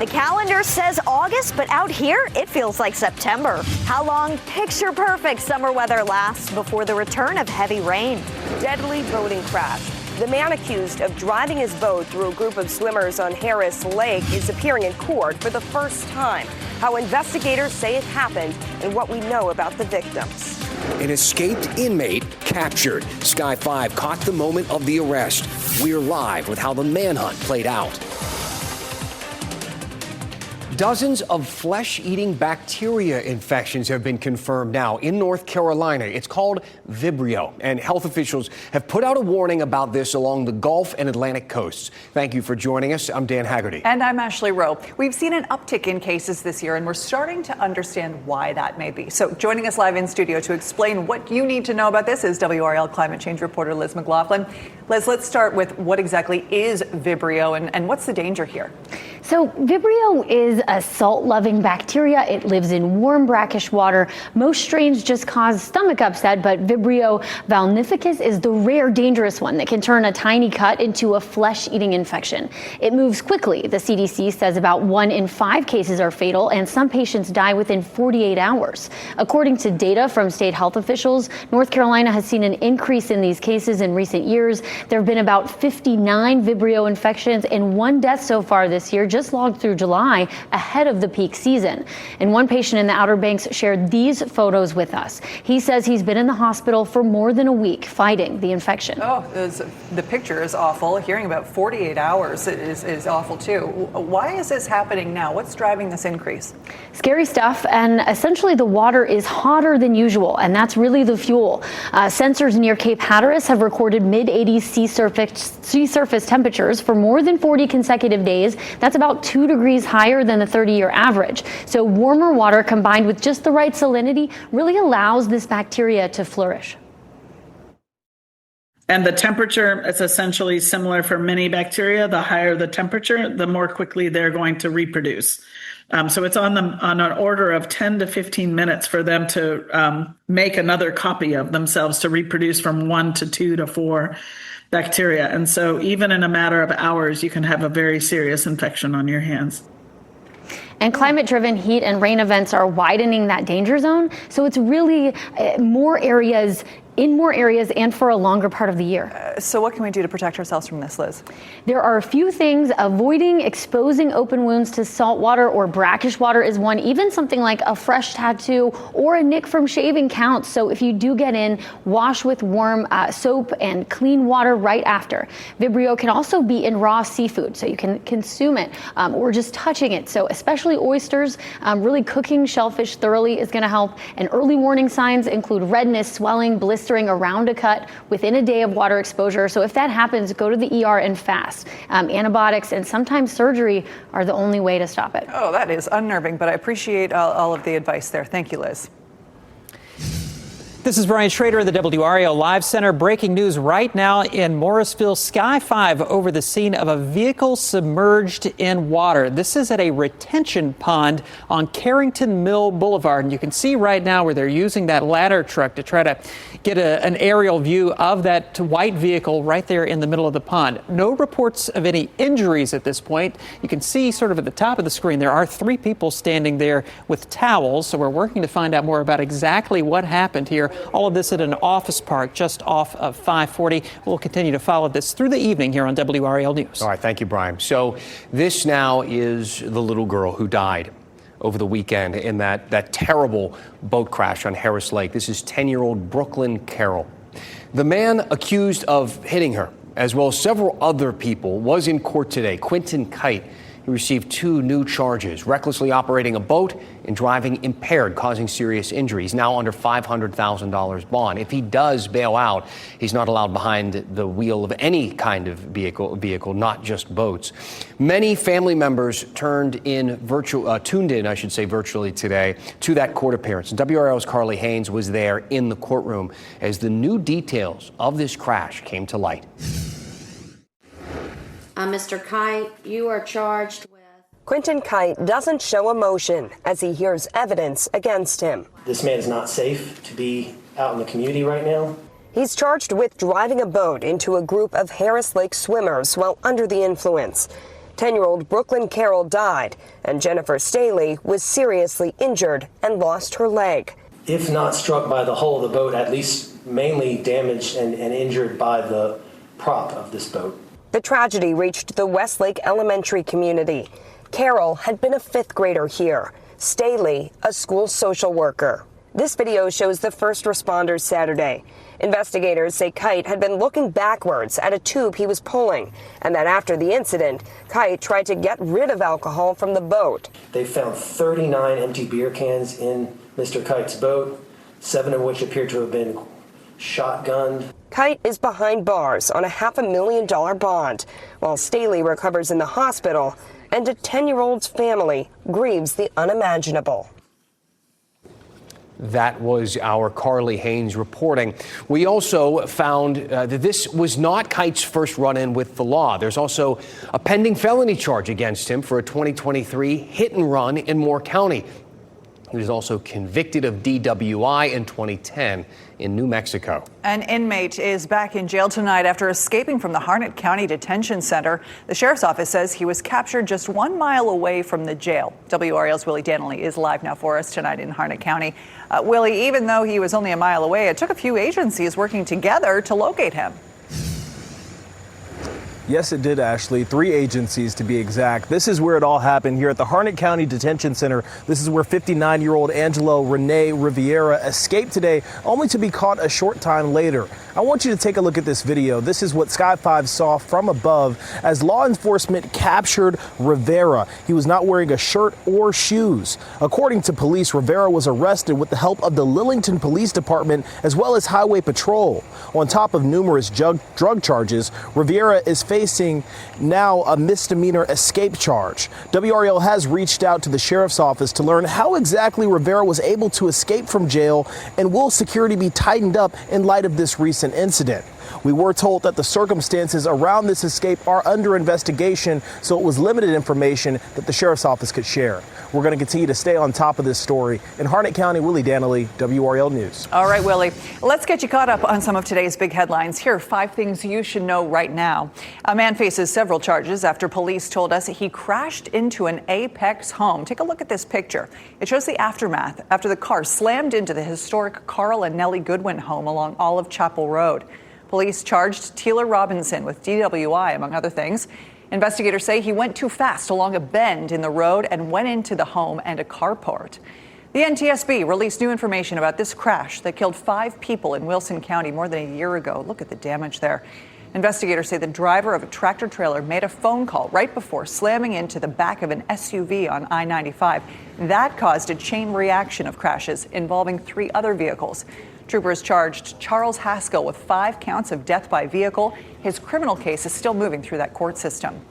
The calendar says August, but out here, it feels like September. How long picture-perfect summer weather lasts before the return of heavy rain. Deadly boating crash. The man accused of driving his boat through a group of swimmers on Harris Lake is appearing in court for the first time. How investigators say it happened and what we know about the victims. An escaped inmate captured. Sky 5 caught the moment of the arrest. We're live with how the manhunt played out. Dozens of flesh-eating bacteria infections have been confirmed now in North Carolina. It's called Vibrio, and health officials have put out a warning about this along the Gulf and Atlantic coasts. Thank you for joining us. I'm Dan Haggerty. And I'm Ashley Rowe. We've seen an uptick in cases this year, and we're starting to understand why that may be. So joining us live in studio to explain what you need to know about this is WRAL climate change reporter Liz McLaughlin. Liz, let's start with what exactly is Vibrio and what's the danger here? So Vibrio is a salt-loving bacteria. It lives in warm, brackish water. Most strains just cause stomach upset, but Vibrio valnificus is the rare, dangerous one that can turn a tiny cut into a flesh-eating infection. It moves quickly. The CDC says about 1 in 5 cases are fatal, and some patients die within 48 hours. According to data from state health officials, North Carolina has seen an increase in these cases in recent years. There have been about 59 Vibrio infections and 1 death so far this year, just logged through July, ahead of the peak season. And one patient in the Outer Banks shared these photos with us. He says he's been in the hospital for more than a week fighting the infection. Oh, the picture is awful. Hearing about 48 hours is awful too. Why is this happening now? What's driving this increase? Scary stuff, and essentially the water is hotter than usual, and that's really the fuel. Sensors near Cape Hatteras have recorded mid-80s sea surface temperatures for more than 40 consecutive days. That's about 2 degrees higher than the 30-year average. So warmer water combined with just the right salinity really allows this bacteria to flourish. And the temperature is essentially similar for many bacteria. The higher the temperature, the more quickly they're going to reproduce. So it's on an order of 10 to 15 minutes for them to make another copy of themselves to reproduce from 1 to 2 to 4 bacteria. And so even in a matter of hours, you can have a very serious infection on your hands. And climate-driven heat and rain events are widening that danger zone. So it's really more areas and for a longer part of the year. So what can we do to protect ourselves from this, Liz? There are a few things. Avoiding exposing open wounds to salt water or brackish water is one. Even something like a fresh tattoo or a nick from shaving counts. So if you do get in, wash with warm soap and clean water right after. Vibrio can also be in raw seafood, so you can consume it or just touching it. So especially oysters, really cooking shellfish thoroughly is going to help. And early warning signs include redness, swelling, blistering around a cut within a day of water exposure. So if that happens, go to the ER and fast. Antibiotics and sometimes surgery are the only way to stop it. Oh, that is unnerving, but I appreciate all of the advice there. Thank you, Liz. This is Brian Schrader in the WRAL Live Center. Breaking news right now in Morrisville. Sky 5 over the scene of a vehicle submerged in water. This is at a retention pond on Carrington Mill Boulevard. And you can see right now where they're using that ladder truck to try to get an aerial view of that white vehicle right there in the middle of the pond. No reports of any injuries at this point. You can see sort of at the top of the screen there are 3 people standing there with towels. So we're working to find out more about exactly what happened here. All of this at an office park just off of 540. We'll continue to follow this through the evening here on WRAL News. All right, thank you, Brian. So this now is the little girl who died over the weekend in that terrible boat crash on Harris Lake. This is 10-year-old Brooklyn Carroll. The man accused of hitting her, as well as several other people, was in court today. Quentin Kite. He received 2 new charges: recklessly operating a boat and driving impaired, causing serious injuries. Now under $500,000 bond. If he does bail out, he's not allowed behind the wheel of any kind of vehicle, not just boats. Many family members tuned in virtually today to that court appearance. WRAL's Carly Haynes was there in the courtroom as the new details of this crash came to light. Mr. Kite, you are charged with... Quentin Kite doesn't show emotion as he hears evidence against him. This man is not safe to be out in the community right now. He's charged with driving a boat into a group of Harris Lake swimmers while under the influence. 10-year-old Brooklyn Carroll died, and Jennifer Staley was seriously injured and lost her leg. If not struck by the hull of the boat, at least mainly damaged and injured by the prop of this boat. The tragedy reached the Westlake Elementary community. Carroll had been a fifth grader here, Staley, a school social worker. This video shows the first responders Saturday. Investigators say Kite had been looking backwards at a tube he was pulling, and that after the incident, Kite tried to get rid of alcohol from the boat. They found 39 empty beer cans in Mr. Kite's boat, 7 of which appear to have been shotgunned. Kite is behind bars on a $500,000 bond, while Staley recovers in the hospital, and a 10-year-old's family grieves the unimaginable. That was our Carly Haynes reporting. We also found that this was not Kite's first run-in with the law. There's also a pending felony charge against him for a 2023 hit and run in Moore County. He was also convicted of DWI in 2010 in New Mexico. An inmate is back in jail tonight after escaping from the Harnett County Detention Center. The sheriff's office says he was captured just 1 mile away from the jail. WRAL's Willie Danley is live now for us tonight in Harnett County. Willie, even though he was only a mile away, it took a few agencies working together to locate him. Yes, it did, Ashley. 3 agencies to be exact. This is where it all happened here at the Harnett County Detention Center. This is where 59-year-old Angelo Rene Riviera escaped today, only to be caught a short time later. I want you to take a look at this video. This is what Sky 5 saw from above as law enforcement captured Rivera. He was not wearing a shirt or shoes. According to police, Rivera was arrested with the help of the Lillington Police Department as well as Highway Patrol. On top of numerous drug charges, Rivera is facing now a misdemeanor escape charge. WRAL has reached out to the sheriff's office to learn how exactly Rivera was able to escape from jail, and will security be tightened up in light of this recent incident. We were told that the circumstances around this escape are under investigation, so it was limited information that the sheriff's office could share. We're going to continue to stay on top of this story. In Harnett County, Willie Danley, WRAL News. All right, Willie, let's get you caught up on some of today's big headlines. Here are 5 things you should know right now. A man faces several charges after police told us he crashed into an Apex home. Take a look at this picture. It shows the aftermath after the car slammed into the historic Carl and Nellie Goodwin home along Olive Chapel Road. Police charged Taylor Robinson with DWI, among other things. Investigators say he went too fast along a bend in the road and went into the home and a carport. The NTSB released new information about this crash that killed 5 people in Wilson County more than a year ago. Look at the damage there. Investigators say the driver of a tractor trailer made a phone call right before slamming into the back of an SUV on I-95. That caused a chain reaction of crashes involving 3 other vehicles. Troopers charged Charles Haskell with 5 counts of death by vehicle. His criminal case is still moving through that court system.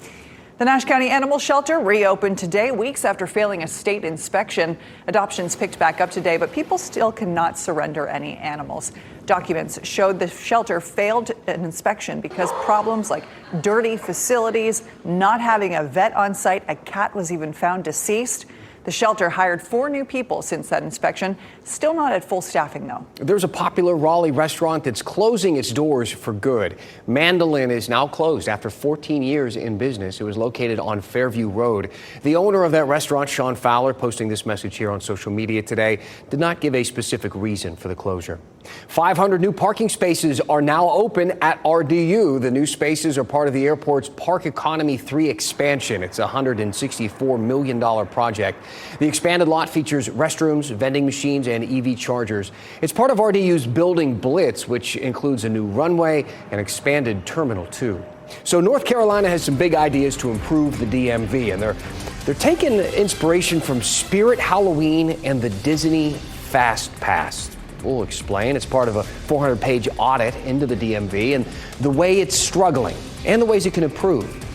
The Nash County Animal Shelter reopened today, weeks after failing a state inspection. Adoptions picked back up today, but people still cannot surrender any animals. Documents showed the shelter failed an inspection because problems like dirty facilities, not having a vet on site, a cat was even found deceased. The shelter hired 4 new people since that inspection. Still not at full staffing, though. There's a popular Raleigh restaurant that's closing its doors for good. Mandolin is now closed after 14 years in business. It was located on Fairview Road. The owner of that restaurant, Sean Fowler, posting this message here on social media today, did not give a specific reason for the closure. 500 new parking spaces are now open at RDU. The new spaces are part of the airport's Park Economy 3 expansion. It's a $164 million project. The expanded lot features restrooms, vending machines, and EV chargers. It's part of RDU's Building Blitz, which includes a new runway and expanded Terminal 2. So North Carolina has some big ideas to improve the DMV, and they're taking inspiration from Spirit Halloween and the Disney Fast Pass. We'll explain. It's part of a 400-page audit into the DMV and the way it's struggling and the ways it can improve.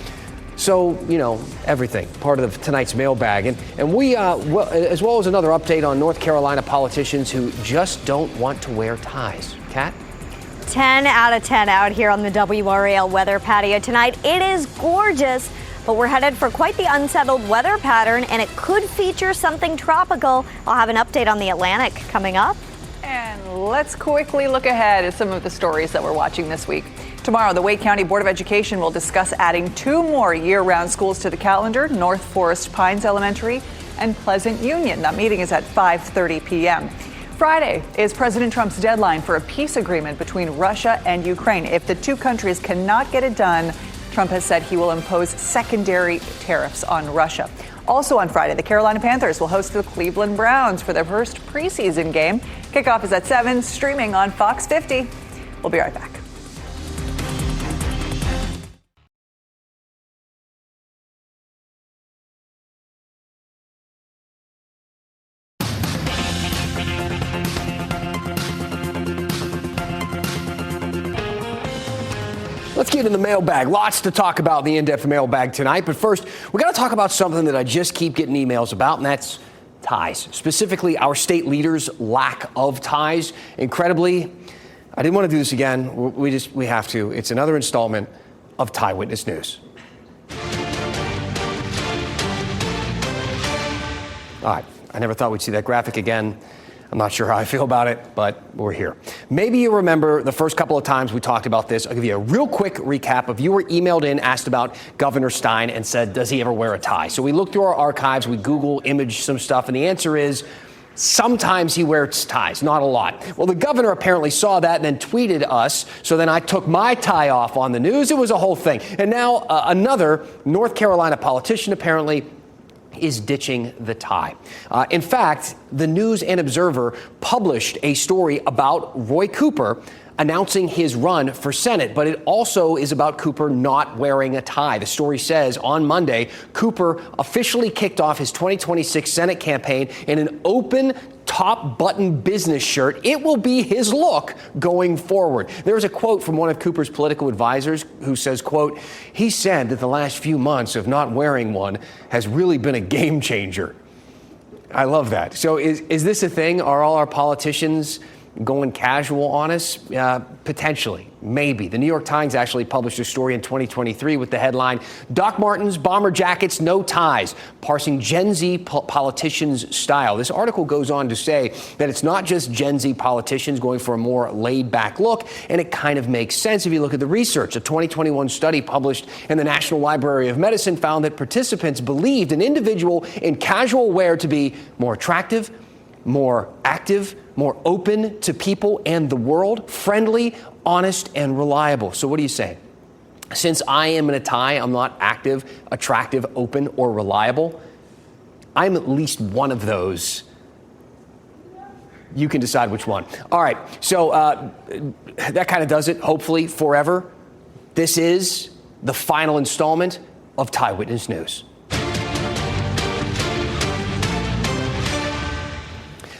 So, everything, part of tonight's mailbag. And we, as well as another update on North Carolina politicians who just don't want to wear ties. Kat? 10 out of 10 out here on the WRAL weather patio tonight. It is gorgeous, but we're headed for quite the unsettled weather pattern, and it could feature something tropical. I'll have an update on the Atlantic coming up. And let's quickly look ahead at some of the stories that we're watching this week. Tomorrow, the Wake County Board of Education will discuss adding 2 more year-round schools to the calendar, North Forest Pines Elementary and Pleasant Union. That meeting is at 5:30 p.m. Friday is President Trump's deadline for a peace agreement between Russia and Ukraine. If the two countries cannot get it done, Trump has said he will impose secondary tariffs on Russia. Also on Friday, the Carolina Panthers will host the Cleveland Browns for their first preseason game. Kickoff is at 7, streaming on Fox 50. We'll be right back. Let's get in the mailbag. Lots to talk about in the in-depth mailbag tonight. But first, we got to talk about something that I just keep getting emails about, and that's ties. Specifically, our state leaders' lack of ties. Incredibly, I didn't want to do this again. We have to. It's another installment of Tie Witness News. All right. I never thought we'd see that graphic again. I'm not sure how I feel about it, but we're here. Maybe you remember the first couple of times we talked about this. I'll give you a real quick recap. A viewer emailed in, asked about Governor Stein, and said, does he ever wear a tie? So we looked through our archives, we Google image some stuff, and the answer is sometimes he wears ties, not a lot. Well, the governor apparently saw that and then tweeted us. So then I took my tie off on the news. It was a whole thing. And now another North Carolina politician apparently is ditching the tie. In fact, the News and Observer published a story about Roy Cooper announcing his run for Senate, but it also is about Cooper not wearing a tie. The story says on Monday, Cooper officially kicked off his 2026 Senate campaign in an open top button business shirt. It will be his look going forward. There's a quote from one of Cooper's political advisors who says, quote, he said that the last few months of not wearing one has really been a game changer. I love that. So is this a thing? Are all our politicians going casual on us? Potentially, maybe. The New York Times actually published a story in 2023 with the headline, Doc Martens, bomber jackets, no ties, parsing Gen Z politicians' style. This article goes on to say that it's not just Gen Z politicians going for a more laid-back look, and it kind of makes sense if you look at the research. A 2021 study published in the National Library of Medicine found that participants believed an individual in casual wear to be more attractive, more active, more open to people and the world, friendly, honest, and reliable. So what do you say? Since I am in a tie, I'm not active, attractive, open, or reliable. I'm at least one of those. You can decide which one. All right, so that kind of does it, hopefully, forever. This is the final installment of Tie Witness News.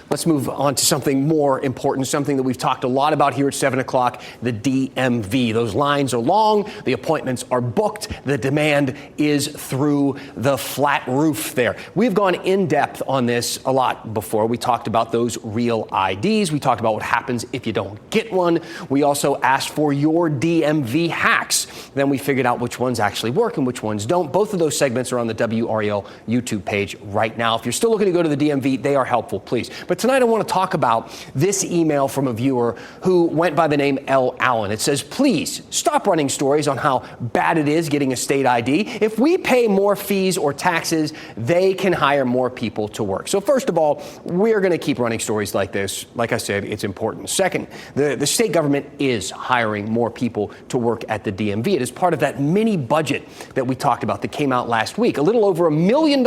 Let's move on to something more important, something that we've talked a lot about here at 7 o'clock, the DMV. Those lines are long, the appointments are booked, the demand is through the flat roof there. We've gone in depth on this a lot before. We talked about those real IDs. We talked about what happens if you don't get one. We also asked for your DMV hacks. Then we figured out which ones actually work and which ones don't. Both of those segments are on the WRAL YouTube page right now. If you're still looking to go to the DMV, they are helpful, please. But tonight I want to talk about this email from a viewer who went by the name L. Allen. It says, please stop running stories on how bad it is getting a state ID. If we pay more fees or taxes, they can hire more people to work. So first of all, we're going to keep running stories like this. Like I said, it's important. Second, the state government is hiring more people to work at the DMV. It is part of that mini budget that we talked about that came out last week. A little over $1 million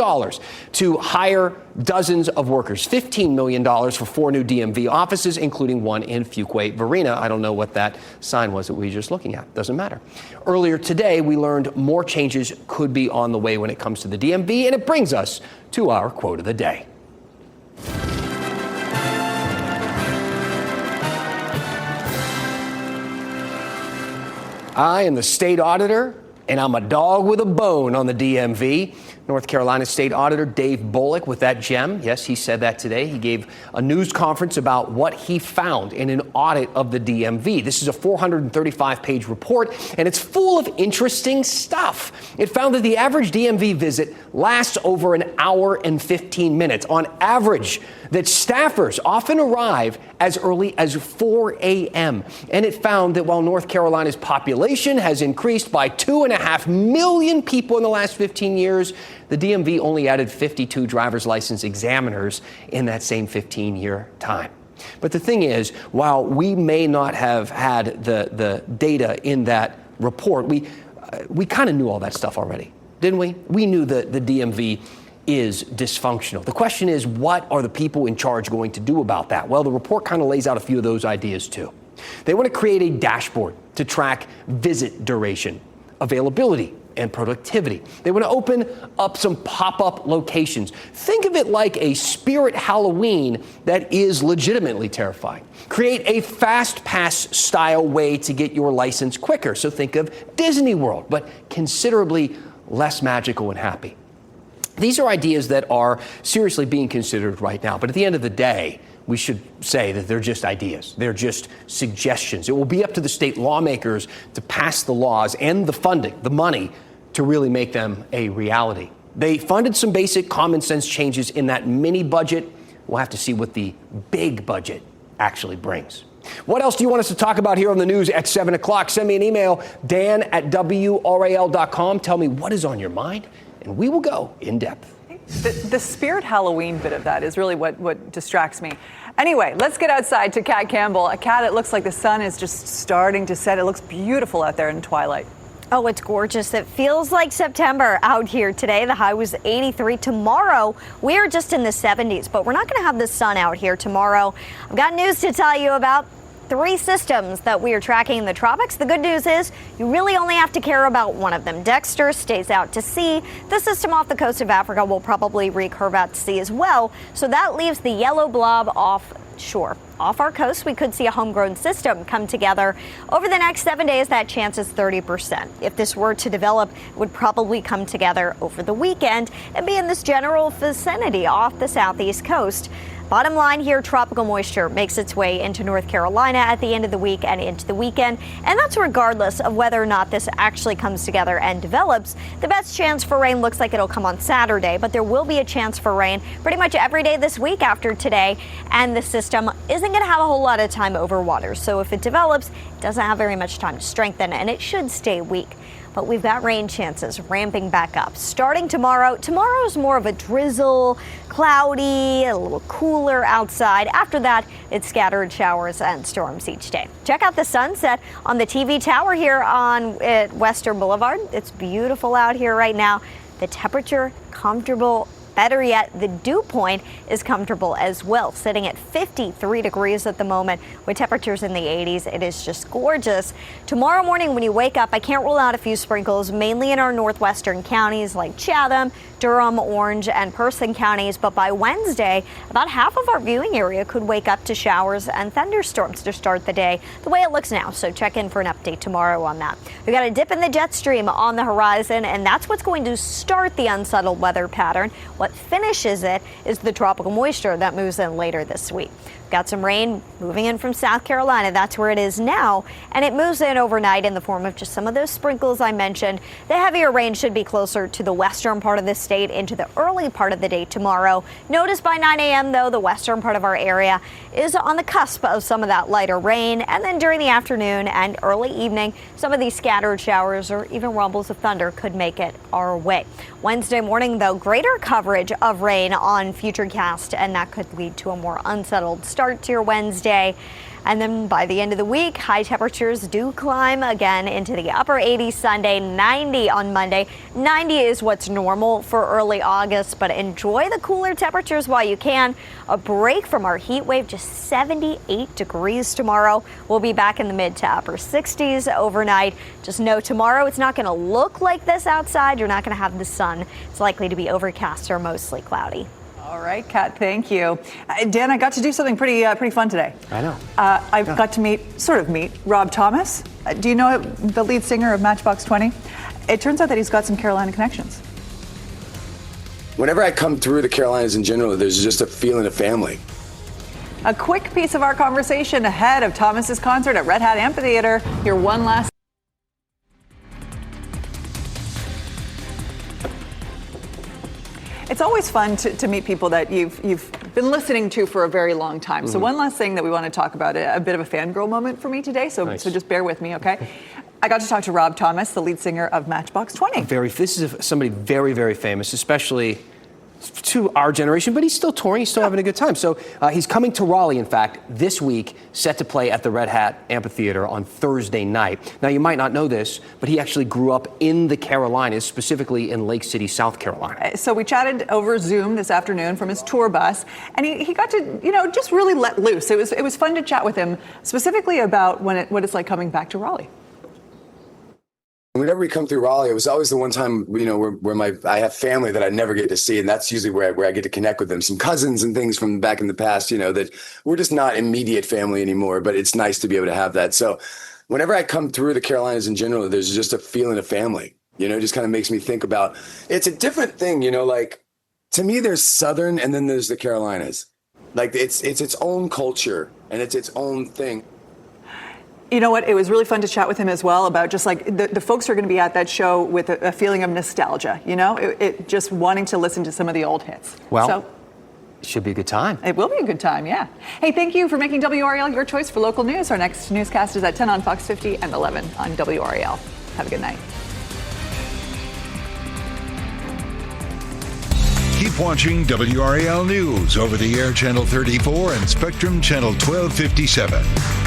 to hire dozens of workers. $15 million for 4 new DMV offices, including one in Fuquay Varina. I don't know what that sign was that we were just looking at. Doesn't matter. Earlier today, we learned more changes could be on the way when it comes to the DMV, and it brings us to our quote of the day. I am the state auditor, And I'm a dog with a bone on the DMV. North Carolina State Auditor Dave Bullock with that gem. Yes, he said that today. He gave a news conference about what he found in an audit of the DMV. This is a 435-page report, and it's full of interesting stuff. It found that the average DMV visit lasts over an hour and 15 minutes. On average, that staffers often arrive as early as 4 a.m. And it found that while North Carolina's population has increased by 2.5 million people in the last 15 years, the DMV only added 52 driver's license examiners in that same 15-year time. But the thing is, while we may not have had the data in that report, we kind of knew all that stuff already, didn't we? We knew that the DMV is dysfunctional. The question is, what are the people in charge going to do about that? Well, the report kind of lays out a few of those ideas too. They want to create a dashboard to track visit duration, availability, and productivity. They want to open up some pop-up locations. Think of it like a spirit Halloween that is legitimately terrifying. Create a fast pass style way to get your license quicker. So think of Disney World, but considerably less magical and happy. These are ideas that are seriously being considered right now. But at the end of the day, we should say that they're just ideas. They're just suggestions. It will be up to the state lawmakers to pass the laws and the funding, the money, to really make them a reality. They funded some basic common sense changes in that mini budget. We'll have to see what the big budget actually brings. What else do you want us to talk about here on the news at 7 o'clock? Send me an email, dan@WRAL.com. Tell me what is on your mind, and we will go in depth. The spirit Halloween bit of that is really what distracts me. Anyway, let's get outside to Kat Campbell. Kat, it looks like the sun is just starting to set. It looks beautiful out there in twilight. Oh, it's gorgeous. It feels like September out here today. The high was 83. Tomorrow, we are just in the 70s, but we're not going to have the sun out here tomorrow. I've got news to tell you about 3 systems that we are tracking in the tropics. The good news is you really only have to care about one of them. Dexter stays out to sea. The system off the coast of Africa will probably recurve out to sea as well. So that leaves the yellow blob offshore. Off our coast, we could see a homegrown system come together. Over the next 7 days, that chance is 30%. If this were to develop, it would probably come together over the weekend and be in this general vicinity off the southeast coast. Bottom line here, tropical moisture makes its way into North Carolina at the end of the week and into the weekend, and that's regardless of whether or not this actually comes together and develops. The best chance for rain looks like it'll come on Saturday, but there will be a chance for rain pretty much every day this week after today, and the system isn't going to have a whole lot of time over water. So if it develops, it doesn't have very much time to strengthen, and it should stay weak. But we've got rain chances ramping back up. Starting tomorrow, tomorrow's more of a drizzle, cloudy, a little cooler outside. After that, it's scattered showers and storms each day. Check out the sunset on the TV tower here on Western Boulevard. It's beautiful out here right now. The temperature comfortable. Better yet, the dew point is comfortable as well, sitting at 53 degrees at the moment with temperatures in the 80s. It is just gorgeous. Tomorrow morning when you wake up, I can't rule out a few sprinkles, mainly in our northwestern counties like Chatham, Durham, Orange, and Person counties. But by Wednesday, about half of our viewing area could wake up to showers and thunderstorms to start the day, the way it looks now. So check in for an update tomorrow on that. We've got a dip in the jet stream on the horizon, and that's what's going to start the unsettled weather pattern. What finishes it is the tropical moisture that moves in later this week. Got some rain moving in from South Carolina. That's where it is now. And it moves in overnight in the form of just some of those sprinkles I mentioned. The heavier rain should be closer to the western part of the state into the early part of the day tomorrow. Notice by 9 a.m., though, the western part of our area is on the cusp of some of that lighter rain. And then during the afternoon and early evening, some of these scattered showers or even rumbles of thunder could make it our way. Wednesday morning, though, greater coverage of rain on Futurecast, and that could lead to a more unsettled start to your Wednesday. And then by the end of the week, high temperatures do climb again into the upper 80s Sunday, 90 on Monday. 90 is what's normal for early August, but enjoy the cooler temperatures while you can. A break from our heat wave, just 78 degrees tomorrow. We'll be back in the mid to upper 60s overnight. Just know tomorrow it's not going to look like this outside. You're not going to have the sun. It's likely to be overcast or mostly cloudy. All right, Kat, thank you. Dan, I got to do something pretty fun today. I know. I got to meet Rob Thomas. Do you know the lead singer of Matchbox 20? it turns out that he's got some Carolina connections. Whenever I come through the Carolinas in general, there's just a feeling of family. A quick piece of our conversation ahead of Thomas's concert at Red Hat Amphitheater. Here, one last. It's always fun to meet people that you've been listening to for a very long time. So one last thing that we want to talk about, a bit of a fangirl moment for me today. So just bear with me, okay? I got to talk to Rob Thomas, the lead singer of Matchbox 20. This is somebody very, very famous, especially to our generation, but he's still touring, he's still having a good time. So he's coming to Raleigh, in fact, this week, set to play at the Red Hat Amphitheater on Thursday night. Now, you might not know this, but he actually grew up in the Carolinas, specifically in Lake City, South Carolina. So we chatted over Zoom this afternoon from his tour bus, and he got to, just really let loose. It was fun to chat with him, specifically about what it's like coming back to Raleigh. Whenever we come through Raleigh, it was always the one time, where I have family that I never get to see. And that's usually where I get to connect with them. Some cousins and things from back in the past, that we're just not immediate family anymore, but it's nice to be able to have that. So whenever I come through the Carolinas in general, there's just a feeling of family, just kind of makes me think about, it's a different thing, like to me, there's Southern and then there's the Carolinas. Like it's its own culture and it's its own thing. You know what? It was really fun to chat with him as well about just like the folks who are going to be at that show with a feeling of nostalgia, it just wanting to listen to some of the old hits. Well, it should be a good time. It will be a good time, yeah. Hey, thank you for making WRAL your choice for local news. Our next newscast is at 10 on Fox 50 and 11 on WRAL. Have a good night. Keep watching WRAL News over the air Channel 34 and Spectrum Channel 1257.